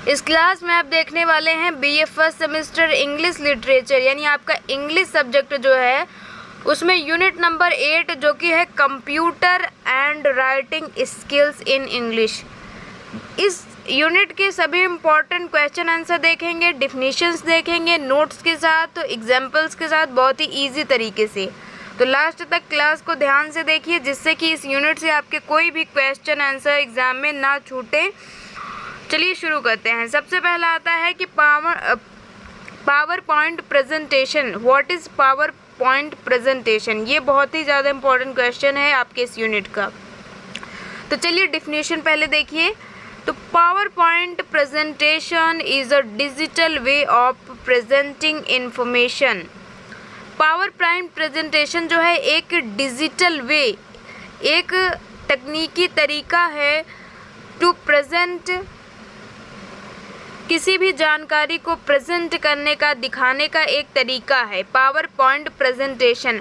इस क्लास में आप देखने वाले हैं BA first semester English literature, यानी आपका इंग्लिश सब्जेक्ट जो है उसमें यूनिट नंबर 8 जो कि है computer and writing skills in English. इस यूनिट के सभी इम्पॉर्टेंट क्वेश्चन आंसर देखेंगे, डिफिनीशंस देखेंगे नोट्स के साथ, तो एग्जाम्पल्स के साथ बहुत ही ईजी तरीके से। तो लास्ट तक क्लास को ध्यान से देखिए जिससे कि इस यूनिट से आपके कोई भी क्वेश्चन आंसर एग्जाम में ना छूटे। चलिए शुरू करते हैं। सबसे पहला आता है कि power point presentation. What is power point presentation? ये बहुत ही ज़्यादा इम्पोर्टेंट क्वेश्चन है आपके इस यूनिट का। तो चलिए डिफिनीशन पहले देखिए। तो power point presentation is a digital way of presenting information. Power point presentation जो है एक डिजिटल वे, एक तकनीकी तरीका है टू प्रेजेंट, किसी भी जानकारी को प्रेजेंट करने का, दिखाने का एक तरीका है पावर पॉइंट प्रेजेंटेशन।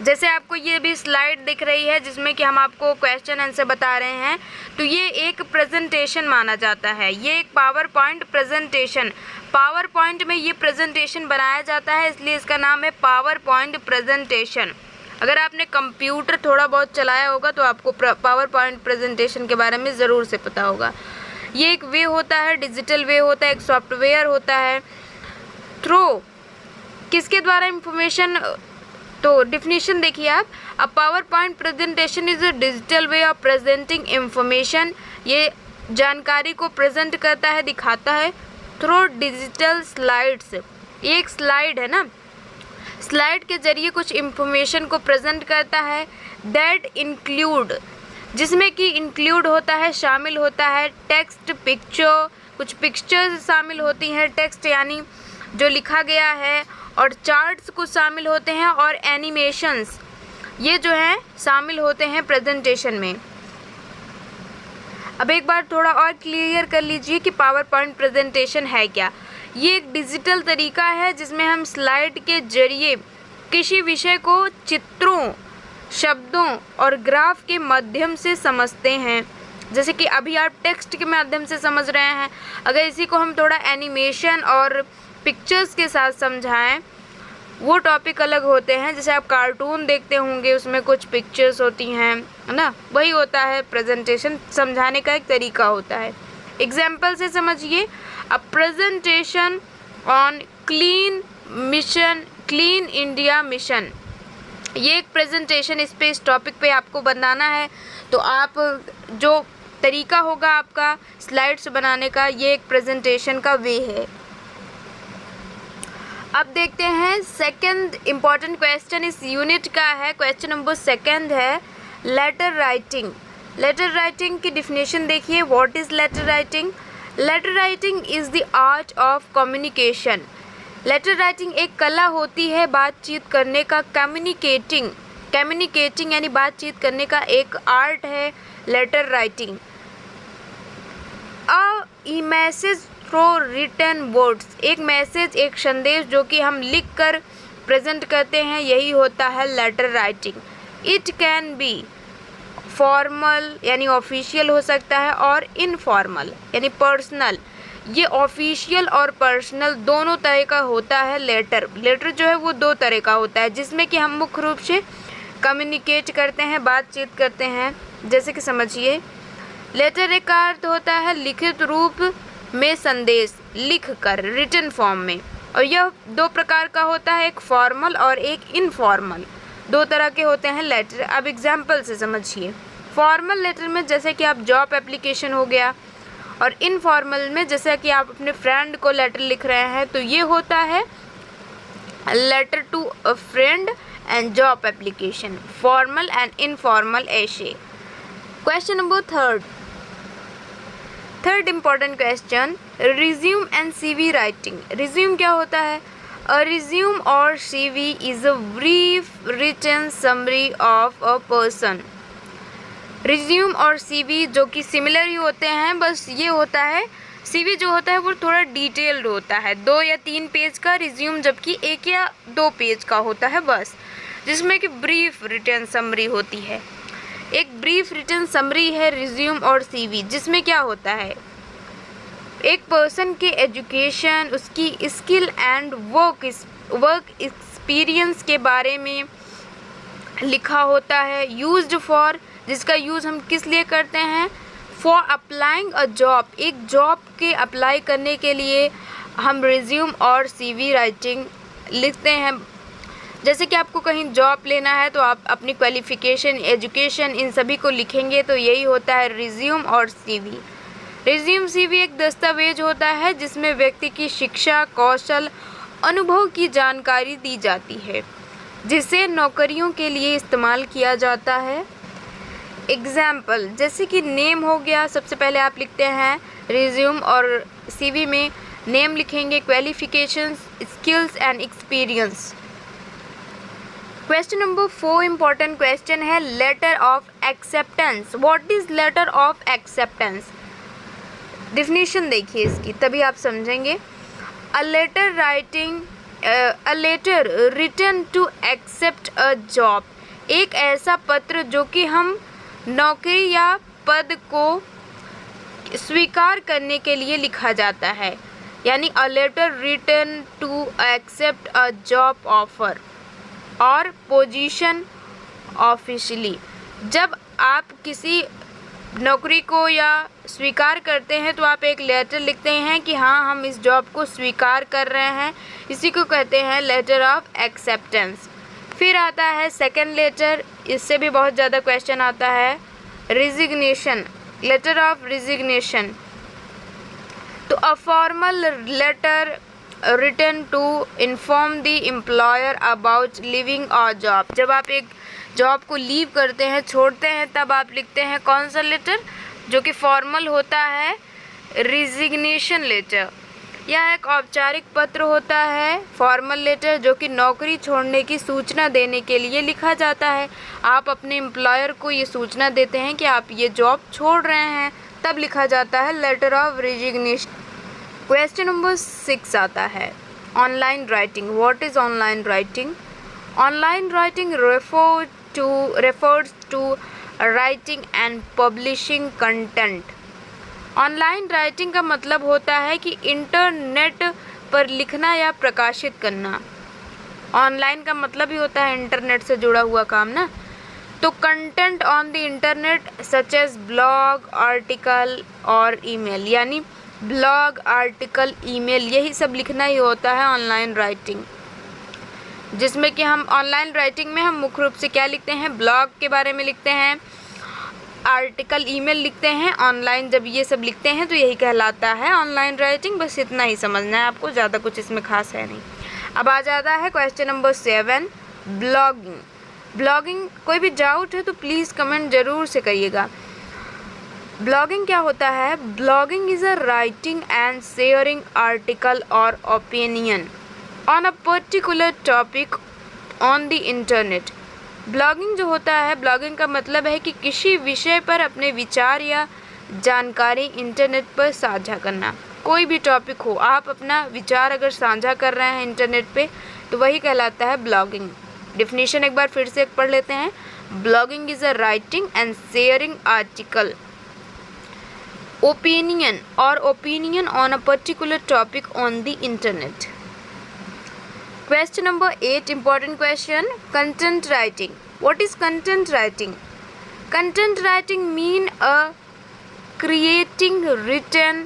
जैसे आपको ये भी स्लाइड दिख रही है जिसमें कि हम आपको क्वेश्चन आंसर बता रहे हैं, तो ये एक प्रेजेंटेशन माना जाता है। ये एक power point presentation, power point में ये प्रेजेंटेशन बनाया जाता है, इसलिए इसका नाम है पावर पॉइंट प्रेजेंटेशन। अगर आपने कंप्यूटर थोड़ा बहुत चलाया होगा तो आपको पावर पॉइंट प्रेजेंटेशन के बारे में ज़रूर से पता होगा। ये एक वे होता है, डिजिटल वे होता है, एक सॉफ्टवेयर होता है थ्रू किसके द्वारा इंफॉर्मेशन। तो डिफिनीशन देखिए आप, a power point presentation is a digital way of presenting information. ये जानकारी को प्रेजेंट करता है, दिखाता है थ्रू डिजिटल स्लाइड्स। ये एक स्लाइड है ना, स्लाइड के जरिए कुछ इंफॉर्मेशन को प्रेजेंट करता है। दैट इंक्लूड, जिसमें कि इंक्लूड होता है, शामिल होता है टेक्स्ट, पिक्चर, कुछ पिक्चर्स शामिल होती हैं, टेक्स्ट यानी जो लिखा गया है, और चार्ट्स कुछ शामिल होते हैं, और एनिमेशंस ये जो हैं शामिल होते हैं प्रेजेंटेशन में। अब एक बार थोड़ा और क्लियर कर लीजिए कि पावर पॉइंट प्रेजेंटेशन है क्या। ये एक डिजिटल तरीका है जिसमें हम स्लाइड के जरिए किसी विषय को चित्रों, शब्दों और ग्राफ के माध्यम से समझते हैं। जैसे कि अभी आप टेक्स्ट के माध्यम से समझ रहे हैं, अगर इसी को हम थोड़ा एनिमेशन और पिक्चर्स के साथ समझाएं, वो टॉपिक अलग होते हैं। जैसे आप कार्टून देखते होंगे, उसमें कुछ पिक्चर्स होती हैं, है ना, वही होता है प्रेजेंटेशन, समझाने का एक तरीका होता है। एग्जाम्पल से समझिए, a presentation on clean mission, clean India mission. ये एक प्रेजेंटेशन, इस टॉपिक पे आपको बनाना है, तो आप जो तरीका होगा आपका स्लाइड्स बनाने का, ये एक प्रेजेंटेशन का वे है। अब देखते हैं सेकंड इम्पॉर्टेंट क्वेश्चन इस यूनिट का है, क्वेश्चन नंबर 2 है लेटर राइटिंग। लेटर राइटिंग की डिफिनेशन देखिए। What is letter writing? Letter writing is the art of communication. Letter writing एक कला होती है बातचीत करने का, कम्युनिकेटिंग यानी बातचीत करने का एक आर्ट है letter writing. A message through written words, एक मैसेज, एक संदेश जो कि हम लिख कर प्रेजेंट करते हैं, यही होता है letter writing. It can be formal यानी ऑफिशियल हो सकता है, और इनफॉर्मल यानी पर्सनल। ये ऑफिशियल और पर्सनल दोनों तरह का होता है लेटर। लेटर जो है वो 2 तरह का होता है, जिसमें कि हम मुख्य रूप से कम्युनिकेट करते हैं, बातचीत करते हैं। जैसे कि समझिए, लेटर एक का अर्थ होता है लिखित रूप में संदेश, लिख कर रिटन फॉर्म में, और यह 2 प्रकार का होता है, एक फॉर्मल और एक इनफॉर्मल। 2 तरह के होते हैं लेटर। अब एग्जाम्पल से समझिए। फॉर्मल लेटर में जैसे कि आप जॉब एप्लीकेशन हो गया, और इनफॉर्मल में जैसे कि आप अपने फ्रेंड को लेटर लिख रहे हैं, तो ये होता है letter to a friend and job application, formal and informal ऐसे। Question number 3 important question, resume and CV writing. Resume क्या होता है? अ रिज्यूम और CV is a brief written summary of a person. Resume और CV जो कि similar ही होते हैं, बस ये होता है CV जो होता है वो थोड़ा डिटेल्ड होता है, 2 या 3 पेज का, रिज्यूम जबकि 1 या 2 पेज का होता है बस, जिसमें कि ब्रीफ रिटन समरी होती है। एक ब्रीफ रिटन समरी है रिज्यूम और CV, जिसमें क्या होता है, एक पर्सन के एजुकेशन, उसकी स्किल एंड वर्क एक्सपीरियंस के बारे में लिखा होता है। यूज्ड फॉर, जिसका यूज़ हम किस लिए करते हैं? फॉर अप्लाइंग अ जॉब, एक जॉब के अप्लाई करने के लिए हम रिज्यूम और CV राइटिंग लिखते हैं। जैसे कि आपको कहीं जॉब लेना है तो आप अपनी क्वालिफ़िकेशन, एजुकेशन, इन सभी को लिखेंगे, तो यही होता है रिज्यूम और CV। रिज्यूम CV एक दस्तावेज होता है जिसमें व्यक्ति की शिक्षा, कौशल, अनुभव की जानकारी दी जाती है, जिसे नौकरियों के लिए इस्तेमाल किया जाता है। एग्जाम्पल, जैसे कि नेम हो गया, सबसे पहले आप लिखते हैं रिज्यूम और CV में नेम लिखेंगे, qualifications, skills and experience. Question number 4 important question है letter of acceptance. What is letter of acceptance? Definition देखिए इसकी, तभी आप समझेंगे। A letter written to accept a job, एक ऐसा पत्र जो कि हम नौकरी या पद को स्वीकार करने के लिए लिखा जाता है, यानी a letter written to accept a job offer और पोजीशन ऑफिशियली। जब आप किसी नौकरी को या स्वीकार करते हैं तो आप एक लेटर लिखते हैं कि हाँ, हम इस जॉब को स्वीकार कर रहे हैं, इसी को कहते हैं लेटर ऑफ एक्सेप्टेंस। फिर आता है सेकंड लेटर, इससे भी बहुत ज़्यादा क्वेश्चन आता है, रिजिग्नेशन, लेटर ऑफ रिजिग्नेशन। तो a formal letter written to inform the employer about leaving a job. जब आप एक जॉब को लीव करते हैं, छोड़ते हैं, तब आप लिखते हैं कौन सा लेटर, जो कि फॉर्मल होता है, रिजिग्नेशन लेटर। यह एक औपचारिक पत्र होता है, फॉर्मल लेटर, जो कि नौकरी छोड़ने की सूचना देने के लिए लिखा जाता है। आप अपने एम्प्लॉयर को ये सूचना देते हैं कि आप ये जॉब छोड़ रहे हैं, तब लिखा जाता है letter of resignation. Question number 6 आता है online writing. What is online writing? Online writing refers to writing and publishing content। Online writing का मतलब होता है कि इंटरनेट पर लिखना या प्रकाशित करना। ऑनलाइन का मतलब ही होता है इंटरनेट से जुड़ा हुआ काम ना। तो content on the internet such as blog, article और ईमेल, यानी ब्लॉग, आर्टिकल, ईमेल, यही सब लिखना ही होता है ऑनलाइन राइटिंग। जिसमें कि हम ऑनलाइन राइटिंग में हम मुख्य रूप से क्या लिखते हैं? ब्लॉग के बारे में लिखते हैं, आर्टिकल, ईमेल लिखते हैं। ऑनलाइन जब ये सब लिखते हैं तो यही कहलाता है ऑनलाइन राइटिंग। बस इतना ही समझना है आपको, ज़्यादा कुछ इसमें खास है नहीं। अब आ जाता है क्वेश्चन नंबर 7, ब्लॉगिंग। ब्लॉगिंग, कोई भी डाउट है तो प्लीज़ कमेंट ज़रूर से करिएगा। ब्लॉगिंग क्या होता है? Blogging is a writing and sharing article और opinion on a particular topic on the internet. Blogging जो होता है, ब्लॉगिंग का मतलब है कि किसी विषय पर अपने विचार या जानकारी इंटरनेट पर साझा करना। कोई भी टॉपिक हो, आप अपना विचार अगर साझा कर रहे हैं इंटरनेट पे, तो वही कहलाता है ब्लॉगिंग। डिफिनीशन एक बार फिर से पढ़ लेते हैं। Blogging is a writing and sharing article, opinion on a particular topic on the internet. Question number 8, important question, content writing. What is content writing? Content writing mean creating written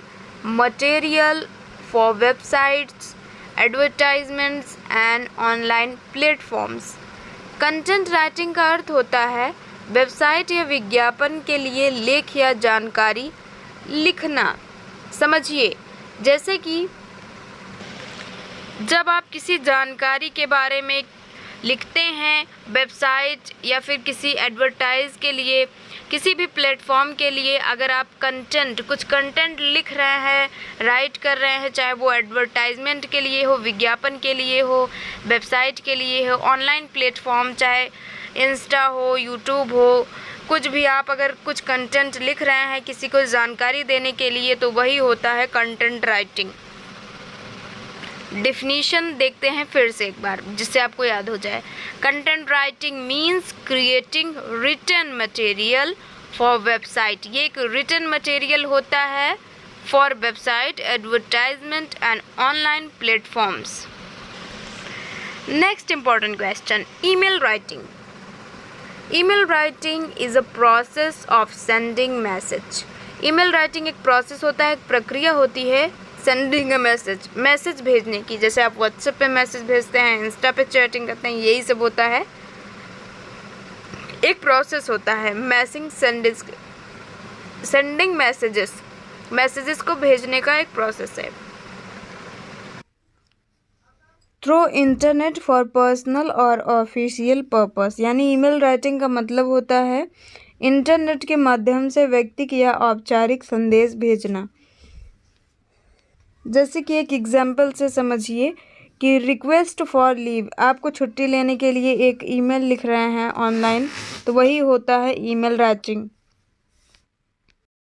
material for websites, advertisements and online platforms. Content writing का अर्थ होता है website या विज्ञापन के लिए लेख या जानकारी लिखना। समझिए, जैसे कि जब आप किसी जानकारी के बारे में लिखते हैं वेबसाइट या फिर किसी एडवर्टाइज के लिए, किसी भी प्लेटफॉर्म के लिए, अगर आप कुछ कंटेंट लिख रहे हैं, राइट कर रहे हैं, चाहे वो एडवर्टाइजमेंट के लिए हो, विज्ञापन के लिए हो, वेबसाइट के लिए हो, ऑनलाइन प्लेटफॉर्म चाहे इंस्टा हो, यूट्यूब हो, कुछ भी आप अगर कुछ कंटेंट लिख रहे हैं किसी को जानकारी देने के लिए, तो वही होता है कंटेंट राइटिंग। डिफिनीशन देखते हैं फिर से एक बार, जिससे आपको याद हो जाए। Content writing means creating written material for website. ये एक रिटन मटेरियल होता है for website advertisement and online platforms. Next important question, email writing. Email writing is a process of sending message. email writing एक process होता है, एक प्रक्रिया होती है सेंडिंग अ मैसेज, मैसेज भेजने की। जैसे आप व्हाट्सएप पे मैसेज भेजते हैं, इंस्टा पे चैटिंग करते हैं, यही सब होता है। एक प्रोसेस होता है सेंडिंग मैसेजेस को भेजने का एक प्रोसेस है। थ्रू इंटरनेट फॉर पर्सनल और ऑफिशियल पर्पस, यानी ईमेल राइटिंग का मतलब होता है इंटरनेट के माध्यम से व्यक्तिगत या औपचारिक संदेश भेजना। जैसे कि एक एग्जाम्पल से समझिए कि रिक्वेस्ट फॉर लीव, आपको छुट्टी लेने के लिए एक ईमेल लिख रहे हैं ऑनलाइन, तो वही होता है ईमेल राइटिंग।